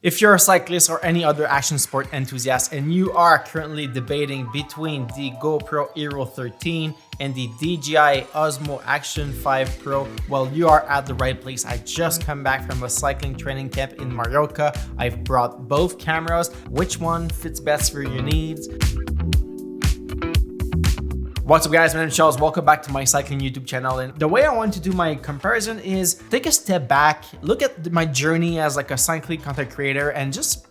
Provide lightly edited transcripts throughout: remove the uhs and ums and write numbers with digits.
If you're a cyclist or any other action sport enthusiast and you are currently debating between the GoPro Hero 13 and the DJI Osmo Action 5 Pro, well, you are at the right place. I just come back from a cycling training camp in Mallorca. I've brought both cameras. Which one fits best for your needs? What's up guys, my name is Charles. Welcome back to my cycling YouTube channel. And the way I want to do my comparison is take a step back, look at my journey as like a cycling content creator and just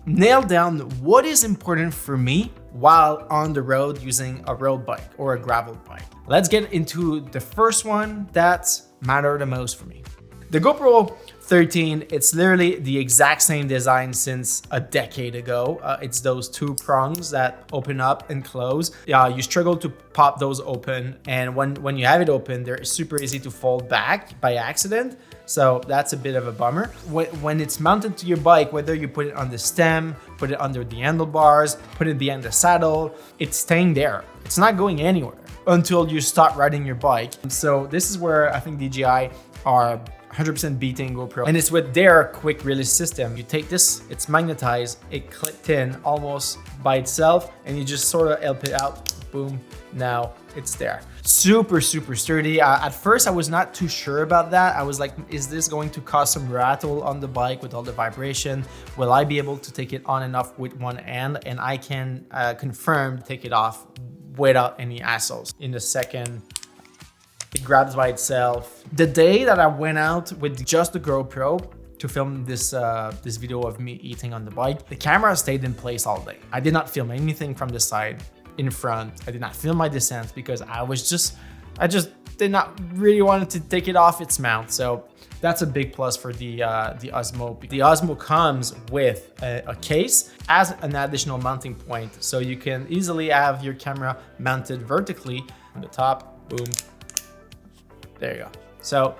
nail down what is important for me while on the road using a road bike or a gravel bike. Let's get into the first one that matters the most for me. The GoPro 13, it's literally the exact same design since a decade ago. It's those two prongs that open up and close. You struggle to pop those open, and when you have it open, they're super easy to fold back by accident. So that's a bit of a bummer. When it's mounted to your bike, whether you put it on the stem, put it under the handlebars, put it behind the saddle, it's staying there. It's not going anywhere until you stop riding your bike. So this is where I think DJI are 100% beating GoPro, and it's with their quick release system. You take this, it's magnetized, it clicked in almost by itself, and you just sort of help it out, boom, now it's there. Super sturdy. At first I was not too sure about that. I was like, is this going to cause some rattle on the bike with all the vibration? Will I be able to take it on and off with one hand? And I can confirm take it off without any hassles. In a second, it grabs by itself. The day that I went out with just the GoPro to film this this video of me eating on the bike, the camera stayed in place all day. I did not film anything from the side, in front. I did not film my descent because I just did not really want to take it off its mount. So that's a big plus for the Osmo. The Osmo comes with a case as an additional mounting point, so you can easily have your camera mounted vertically on the top. Boom. There you go. So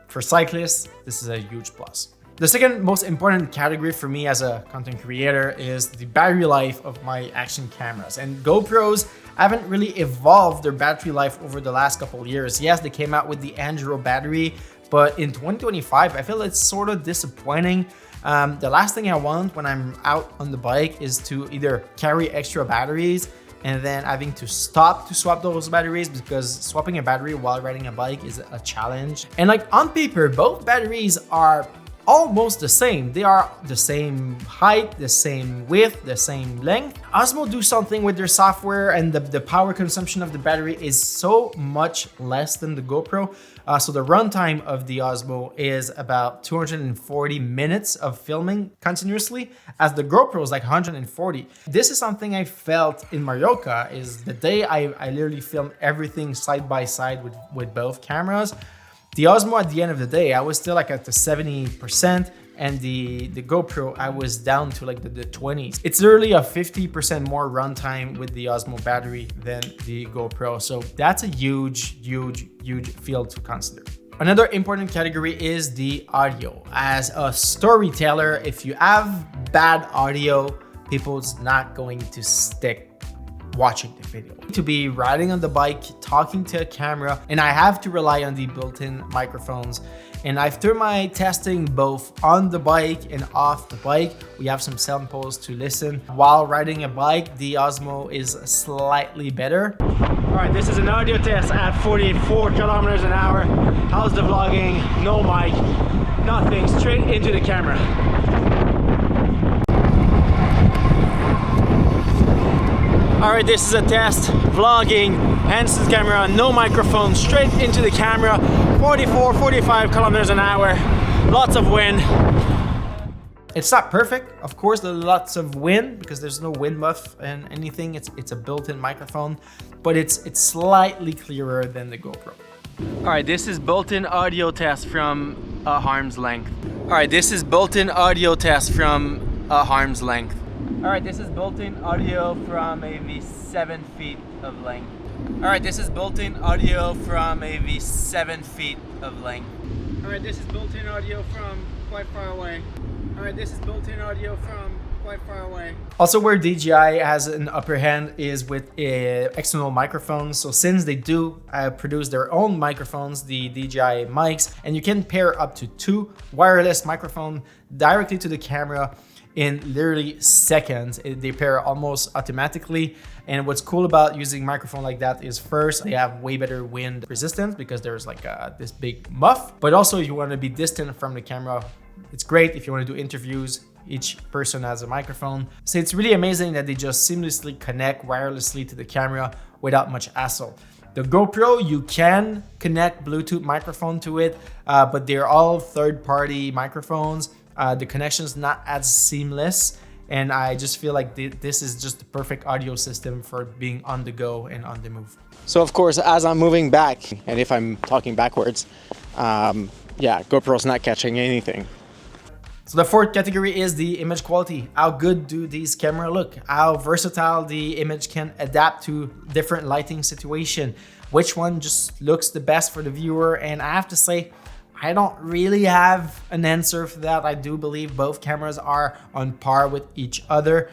for cyclists, this is a huge plus. The second most important category for me as a content creator is the battery life of my action cameras. And GoPros haven't really evolved their battery life over the last couple of years. Yes, they came out with the Andro battery, but in 2025, I feel it's sort of disappointing. The last thing I want when I'm out on the bike is to either carry extra batteries and then having to stop to swap those batteries, because swapping a battery while riding a bike is a challenge. And like on paper, both batteries are almost the same. They are the same height, the same width, the same length. Osmo do something with their software, and the power consumption of the battery is so much less than the GoPro. So the runtime of the Osmo is about 240 minutes of filming continuously, as the GoPro is like 140. This is something I felt in Mallorca, is the day I literally filmed everything side by side with both cameras. The Osmo, at the end of the day, I was still like at the 70%, and the GoPro, I was down to like the 20s. It's literally a 50% more runtime with the Osmo battery than the GoPro. So that's a huge field to consider. Another important category is the audio. As a storyteller, if you have bad audio, people's not going to stick watching the video. To be riding on the bike, talking to a camera, and I have to rely on the built-in microphones. And after my testing both on the bike and off the bike, we have some samples to listen. While riding a bike, the Osmo is slightly better. All right, this is an audio test at 44 kilometers an hour. How's the vlogging? No mic, nothing, straight into the camera. All right, this is a test, vlogging, hands to the camera, no microphone, straight into the camera, 44, 45 kilometers an hour, lots of wind. It's not perfect, of course, there's lots of wind because there's no wind muff and anything. It's a built-in microphone, but it's slightly clearer than the GoPro. All right, this is built-in audio test from a arm's length. All right, this is built-in audio test from a arm's length. All right, this is built-in audio from maybe 7 feet of length. All right, this is built-in audio from maybe 7 feet of length. All right, this is built-in audio from quite far away. All right, this is built-in audio from quite quite far away. Also, where DJI has an upper hand is with external microphones. So since they do produce their own microphones, the DJI mics, and you can pair up to 2 wireless microphones directly to the camera in literally seconds. They pair almost automatically. And what's cool about using microphone like that is, first, they have way better wind resistance because there's like this big muff. But also, if you want to be distant from the camera, it's great. If you want to do interviews, each person has a microphone. So it's really amazing that they just seamlessly connect wirelessly to the camera without much hassle. The GoPro, you can connect Bluetooth microphone to it, but they're all third-party microphones. The connection is not as seamless, and I just feel like this is just the perfect audio system for being on the go and on the move. So of course, as I'm moving back, and if I'm talking backwards, yeah, GoPro's not catching anything. So the fourth category is the image quality. How good do these cameras look? How versatile the image can adapt to different lighting situation? Which one just looks the best for the viewer? And I have to say, I don't really have an answer for that. I do believe both cameras are on par with each other.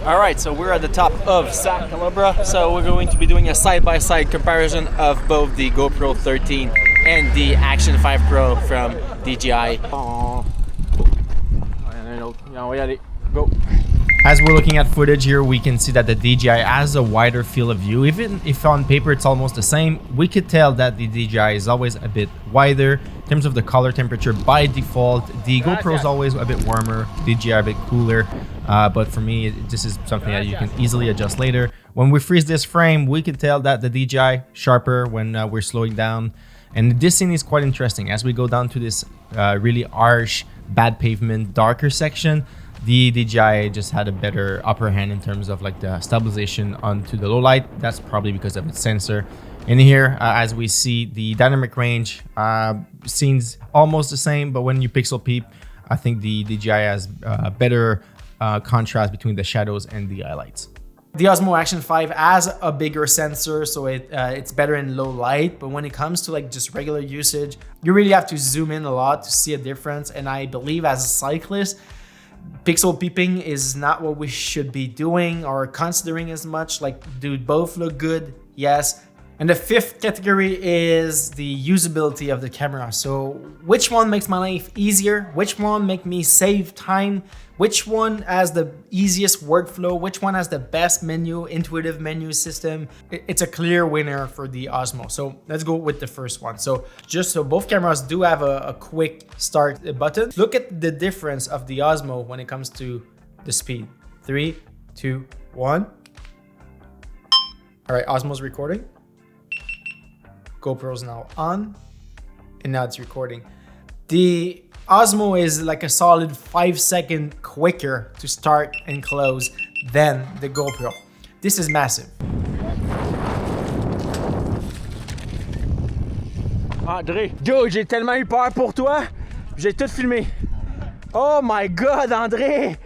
All right, so we're at the top of Sac Calabra. So we're going to be doing a side-by-side comparison of both the GoPro 13 and the Action 5 Pro from DJI. Go. As we're looking at footage here, we can see that the DJI has a wider field of view. Even if on paper it's almost the same, we could tell that the DJI is always a bit wider. In terms of the color temperature, by default, the GoPro is always a bit warmer, DJI a bit cooler. But for me, this is something that you can easily adjust later. When we freeze this frame, we can tell that the DJI sharper when we're slowing down. And this scene is quite interesting. As we go down to this really harsh, bad pavement, darker section, the DJI just had a better upper hand in terms of like the stabilization onto the low light. That's probably because of its sensor. In here, as we see, the dynamic range seems almost the same, but when you pixel peep, I think the DJI has better contrast between the shadows and the highlights. The Osmo Action 5 has a bigger sensor, so it's better in low light, but when it comes to like just regular usage, you really have to zoom in a lot to see a difference. And I believe as a cyclist, pixel peeping is not what we should be doing or considering as much. Like, do both look good? Yes. And the fifth category is the usability of the camera. So which one makes my life easier? Which one make me save time? Which one has the easiest workflow? Which one has the best menu, intuitive menu system? It's a clear winner for the Osmo. So let's go with the first one. So just so both cameras do have a quick start button. Look at the difference of the Osmo when it comes to the speed. 3, 2, 1. All right, Osmo's recording. GoPro's now on, and now it's recording. The Osmo is like a solid 5-second quicker to start and close than the GoPro. This is massive. André, yo, j'ai tellement eu peur pour toi. J'ai tout filmé. Oh my God, André!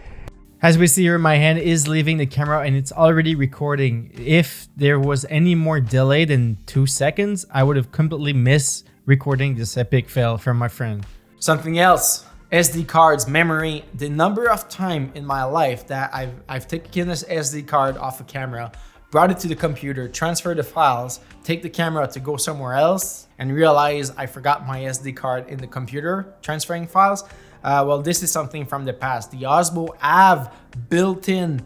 As we see here, my hand is leaving the camera and it's already recording. If there was any more delay than 2 seconds, I would have completely missed recording this epic fail from my friend. Something else, SD cards, memory. The number of time in my life that I've taken this SD card off a camera, brought it to the computer, transferred the files, take the camera to go somewhere else, and realize I forgot my SD card in the computer transferring files. Well, this is something from the past. The Osmo have built-in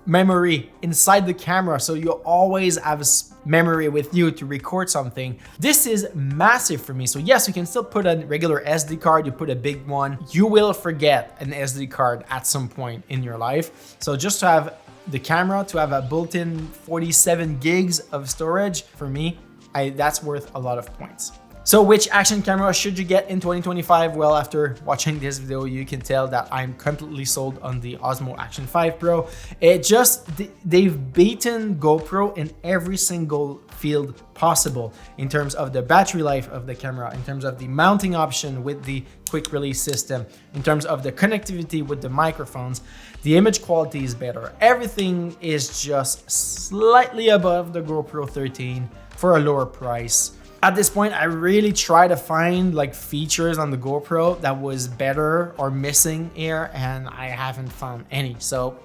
memory inside the camera, so you always have memory with you to record something. This is massive for me. So yes, you can still put a regular SD card, you put a big one. You will forget an SD card at some point in your life. So just to have the camera, to have a built-in 47 gigs of storage, for me, that's worth a lot of points. So which action camera should you get in 2025? Well, after watching this video, you can tell that I'm completely sold on the Osmo Action 5 Pro. They've beaten GoPro in every single field possible in terms of the battery life of the camera, in terms of the mounting option with the quick release system, in terms of the connectivity with the microphones. The image quality is better. Everything is just slightly above the GoPro 13 for a lower price. At this point, I really try to find like features on the GoPro that was better or missing here, and I haven't found any. So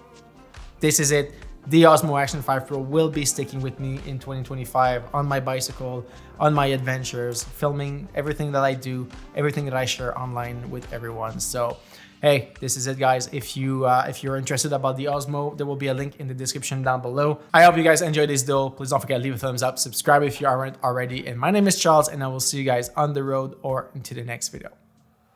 this is it. The Osmo Action 5 Pro will be sticking with me in 2025 on my bicycle, on my adventures, filming everything that I do, everything that I share online with everyone. So hey, this is it, guys. If you're interested about the Osmo, there will be a link in the description down below. I hope you guys enjoyed this though. Please don't forget to leave a thumbs up, subscribe if you aren't already. And my name is Charles, and I will see you guys on the road or into the next video.